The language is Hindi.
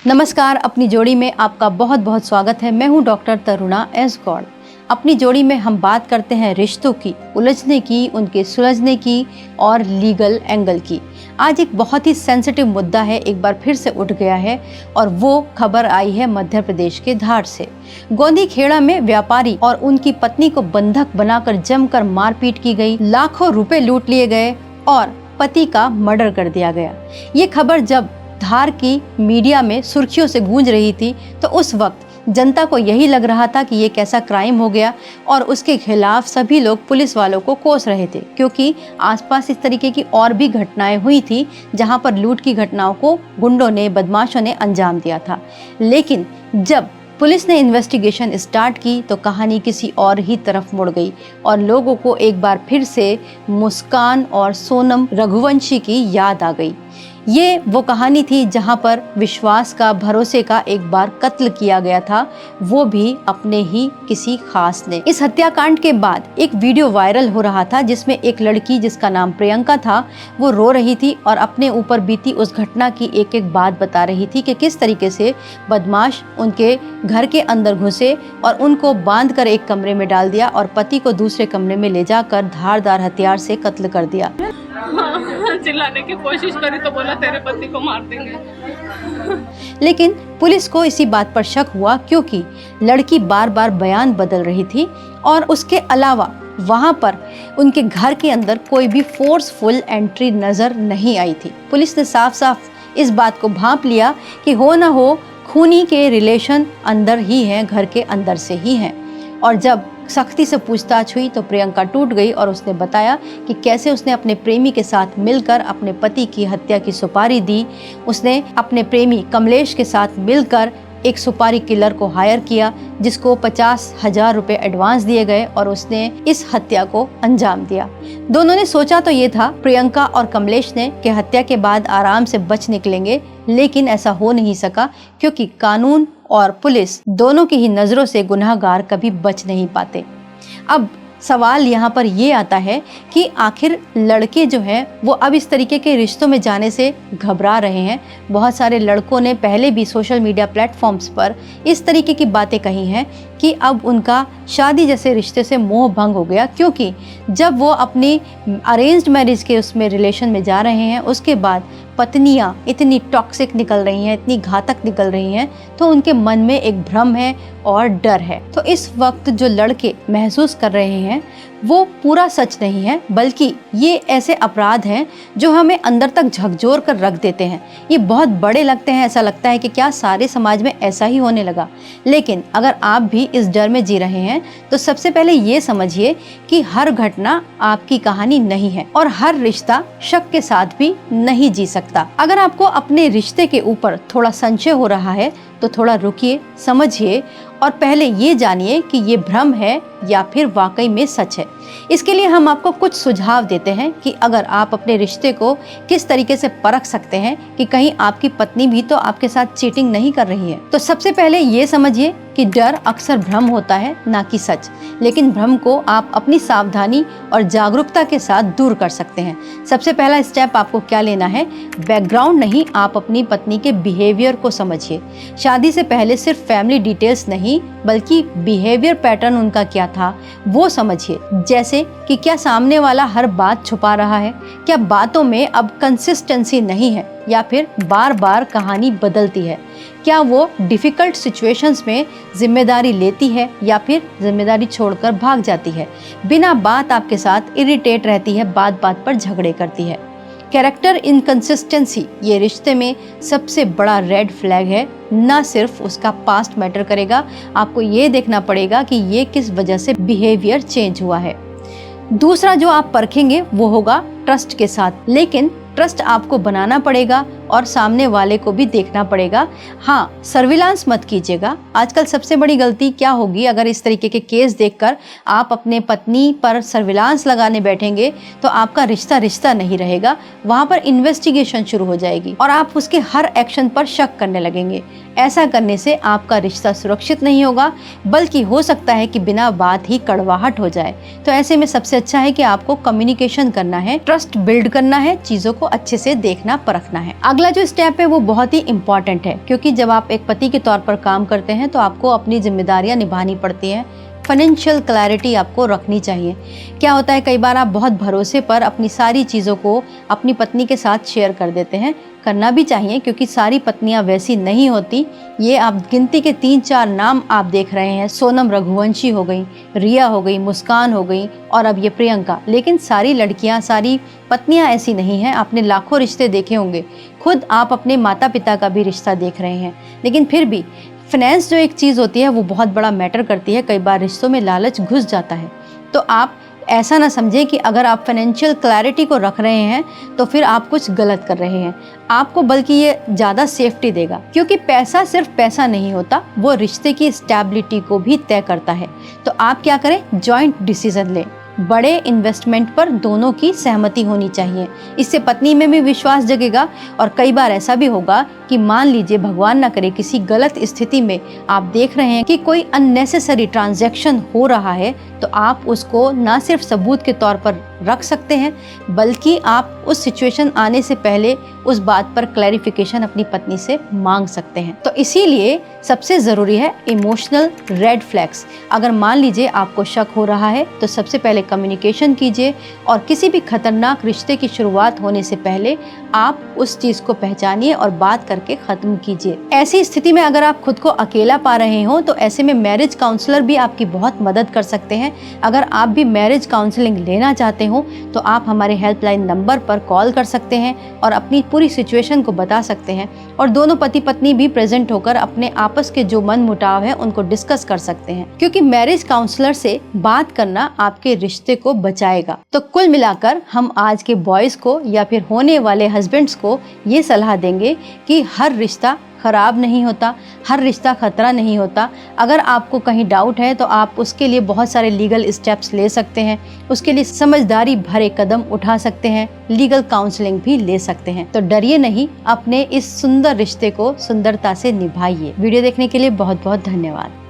नमस्कार, अपनी जोड़ी में आपका बहुत बहुत स्वागत है। मैं हूं डॉक्टर तरुणा एस गौड़। अपनी जोड़ी में हम बात करते हैं रिश्तों की, उलझने की, उनके सुलझने की और लीगल एंगल की। आज एक बहुत ही सेंसिटिव मुद्दा है, एक बार फिर से उठ गया है और वो खबर आई है मध्य प्रदेश के धार से। गोंदी खेड़ा में व्यापारी और उनकी पत्नी को बंधक बनाकर जमकर मारपीट की गई, लाखों रुपए लूट लिए गए और पति का मर्डर कर दिया गया। ये खबर जब धार की मीडिया में सुर्खियों से गूंज रही थी तो उस वक्त जनता को यही लग रहा था कि ये कैसा क्राइम हो गया और उसके खिलाफ सभी लोग पुलिस वालों को कोस रहे थे, क्योंकि आसपास इस तरीके की और भी घटनाएं हुई थी जहां पर लूट की घटनाओं को गुंडों ने, बदमाशों ने अंजाम दिया था। लेकिन जब पुलिस ने इन्वेस्टिगेशन स्टार्ट की तो कहानी किसी और ही तरफ मुड़ गई और लोगों को एक बार फिर से मुस्कान और सोनम रघुवंशी की याद आ गई। ये वो कहानी थी जहां पर विश्वास का, भरोसे का एक बार कत्ल किया गया था, वो भी अपने ही किसी खास ने। इस हत्याकांड के बाद एक वीडियो वायरल हो रहा था जिसमें एक लड़की जिसका नाम प्रियंका था वो रो रही थी और अपने ऊपर बीती उस घटना की एक एक बात बता रही थी कि किस तरीके से बदमाश उनके घर के अंदर घुसे और उनको बांध कर एक कमरे में डाल दिया और पति को दूसरे कमरे में ले जाकर धारदार हथियार से कत्ल कर दिया। चिल्लाने की कोशिश करी तो बोला तेरे पति को मार देंगे। लेकिन पुलिस को इसी बात पर शक हुआ क्योंकि लड़की बार बार बयान बदल रही थी और उसके अलावा वहां पर उनके घर के अंदर कोई भी फोर्सफुल एंट्री नजर नहीं आई थी। पुलिस ने साफ साफ इस बात को भांप लिया कि हो ना हो खूनी के रिलेशन अंदर ही हैं, घर के अंदर से ही हैं। और जब सख्ती से पूछताछ हुई तो प्रियंका टूट गई और उसने बताया कि कैसे उसने अपने प्रेमी के साथ मिलकर अपने पति की हत्या की सुपारी दी। उसने अपने प्रेमी कमलेश के साथ मिलकर एक सुपारी किलर को हायर किया जिसको 50,000 रुपए एडवांस दिए गए और उसने इस हत्या को अंजाम दिया। दोनों ने सोचा तो ये था, प्रियंका और कमलेश ने, कि हत्या के बाद आराम से बच निकलेंगे, लेकिन ऐसा हो नहीं सका क्योंकि कानून और पुलिस दोनों की ही नजरों से गुनहगार कभी बच नहीं पाते। अब सवाल यहाँ पर ये आता है कि आखिर लड़के जो हैं वो अब इस तरीके के रिश्तों में जाने से घबरा रहे हैं। बहुत सारे लड़कों ने पहले भी सोशल मीडिया प्लेटफॉर्म्स पर इस तरीके की बातें कही हैं कि अब उनका शादी जैसे रिश्ते से मोह भंग हो गया, क्योंकि जब वो अपनी अरेंज्ड मैरिज के उसमें रिलेशन में जा रहे हैं उसके बाद पत्नियां इतनी टॉक्सिक निकल रही हैं, इतनी घातक निकल रही हैं, तो उनके मन में एक भ्रम है और डर है। तो इस वक्त जो लड़के महसूस कर रहे हैं वो पूरा सच नहीं है, बल्कि ये ऐसे अपराध हैं जो हमें अंदर तक झकझोर कर रख देते हैं। ये बहुत बड़े लगते हैं, ऐसा लगता है कि क्या सारे समाज में ऐसा ही होने लगा। लेकिन अगर आप भी इस डर में जी रहे हैं तो सबसे पहले ये समझिए कि हर घटना आपकी कहानी नहीं है और हर रिश्ता शक के साथ भी नहीं जी सकता। अगर आपको अपने रिश्ते के ऊपर थोड़ा संशय हो रहा है तो थोड़ा रुकिए, समझिए और पहले ये जानिए कि ये भ्रम है या फिर वाकई में सच है। इसके लिए हम आपको कुछ सुझाव देते हैं कि अगर आप अपने रिश्ते को किस तरीके से परख सकते हैं कि कहीं आपकी पत्नी भी तो आपके साथ चीटिंग नहीं कर रही है। तो सबसे पहले ये समझिए कि डर अक्सर भ्रम होता है, ना कि सच। लेकिन भ्रम को आप अपनी सावधानी और जागरूकता के साथ दूर कर सकते हैं। सबसे पहला स्टेप आपको क्या लेना है, बैकग्राउंड नहीं, आप अपनी पत्नी के बिहेवियर को समझिए। शादी से पहले सिर्फ फैमिली डिटेल्स नहीं बल्कि बिहेवियर पैटर्न उनका क्या था वो समझिए। जैसे कि क्या सामने वाला हर बात छुपा रहा है, क्या बातों में अब कंसिस्टेंसी नहीं है या फिर बार बार कहानी बदलती है, क्या वो डिफिकल्ट सिचुएशंस में जिम्मेदारी लेती है या फिर जिम्मेदारी छोड़कर भाग जाती है, बिना बात आपके साथ इरिटेट रहती है, बात बात पर झगड़े करती है। कैरेक्टर इनकंसिस्टेंसी ये रिश्ते में सबसे बड़ा रेड फ्लैग है। ना सिर्फ उसका पास्ट मैटर करेगा, आपको ये देखना पड़ेगा कि ये किस वजह से बिहेवियर चेंज हुआ है। दूसरा जो आप परखेंगे वो होगा ट्रस्ट के साथ, लेकिन ट्रस्ट आपको बनाना पड़ेगा और सामने वाले को भी देखना पड़ेगा। हाँ, सर्विलांस मत कीजिएगा। आजकल सबसे बड़ी गलती क्या होगी, अगर इस तरीके के केस देखकर आप अपने पत्नी पर सर्विलांस लगाने बैठेंगे तो आपका रिश्ता रिश्ता नहीं रहेगा, वहाँ पर इन्वेस्टिगेशन शुरू हो जाएगी और आप उसके हर एक्शन पर शक करने लगेंगे। ऐसा करने से आपका रिश्ता सुरक्षित नहीं होगा, बल्कि हो सकता है कि बिना बात ही कड़वाहट हो जाए। तो ऐसे में सबसे अच्छा है कि आपको कम्युनिकेशन करना है, ट्रस्ट बिल्ड करना है, चीजों को अच्छे से देखना परखना है। अगला जो स्टेप है वो बहुत ही इम्पॉर्टेंट है, क्योंकि जब आप एक पति के तौर पर काम करते हैं तो आपको अपनी जिम्मेदारियां निभानी पड़ती हैं। फाइनेंशियल क्लैरिटी आपको रखनी चाहिए। क्या होता है, कई बार आप बहुत भरोसे पर अपनी सारी चीज़ों को अपनी पत्नी के साथ शेयर कर देते हैं। करना भी चाहिए, क्योंकि सारी पत्नियां वैसी नहीं होती। ये आप गिनती के 3-4 नाम आप देख रहे हैं, सोनम रघुवंशी हो गई, रिया हो गई, मुस्कान हो गई और अब ये प्रियंका। लेकिन सारी लड़कियां, सारी पत्नियां ऐसी नहीं हैं। आपने लाखों रिश्ते देखे होंगे, खुद आप अपने माता पिता का भी रिश्ता देख रहे हैं। लेकिन फिर भी फाइनेंस जो एक चीज़ होती है वो बहुत बड़ा मैटर करती है। कई बार रिश्तों में लालच घुस जाता है। तो आप ऐसा ना समझें कि अगर आप फाइनेंशियल क्लैरिटी को रख रहे हैं तो फिर आप कुछ गलत कर रहे हैं। आपको बल्कि ये ज़्यादा सेफ्टी देगा, क्योंकि पैसा सिर्फ पैसा नहीं होता, वो रिश्ते की स्टेबिलिटी को भी तय करता है। तो आप क्या करें, जॉइंट डिसीजन लें। बड़े इन्वेस्टमेंट पर दोनों की सहमति होनी चाहिए। इससे पत्नी में भी विश्वास जगेगा। और कई बार ऐसा भी होगा कि मान लीजिए, भगवान ना करे, किसी गलत स्थिति में आप देख रहे हैं कि कोई अननेसेसरी ट्रांजैक्शन हो रहा है, तो आप उसको ना सिर्फ सबूत के तौर पर रख सकते हैं, बल्कि आप उस सिचुएशन आने से पहले उस बात पर क्लैरिफिकेशन अपनी पत्नी से मांग सकते हैं। तो इसीलिए सबसे ज़रूरी है इमोशनल रेड फ्लैग्स। अगर मान लीजिए आपको शक हो रहा है तो सबसे पहले कम्युनिकेशन कीजिए, और किसी भी खतरनाक रिश्ते की शुरुआत होने से पहले आप उस चीज़ को पहचानिए और बात करके ख़त्म कीजिए। ऐसी स्थिति में अगर आप खुद को अकेला पा रहे हो तो ऐसे में मैरिज काउंसलर भी आपकी बहुत मदद कर सकते हैं। अगर आप भी मैरिज काउंसलिंग लेना चाहते हो तो आप हमारे हेल्पलाइन नंबर पर कॉल कर सकते हैं और अपनी पूरी सिचुएशन को बता सकते हैं, और दोनों पति पत्नी भी प्रेजेंट होकर अपने आपस के जो मन मुटाव है उनको डिस्कस कर सकते हैं, क्योंकि मैरिज काउंसलर से बात करना आपके रिश्ते को बचाएगा। तो कुल मिलाकर हम आज के बॉयज को या फिर होने वाले हस्बैंड्स को ये सलाह देंगे कि हर रिश्ता खराब नहीं होता, हर रिश्ता खतरा नहीं होता। अगर आपको कहीं डाउट है तो आप उसके लिए बहुत सारे लीगल स्टेप्स ले सकते हैं, उसके लिए समझदारी भरे कदम उठा सकते हैं, लीगल काउंसलिंग भी ले सकते हैं। तो डरिए नहीं, अपने इस सुंदर रिश्ते को सुंदरता से निभाइए। वीडियो देखने के लिए बहुत बहुत धन्यवाद।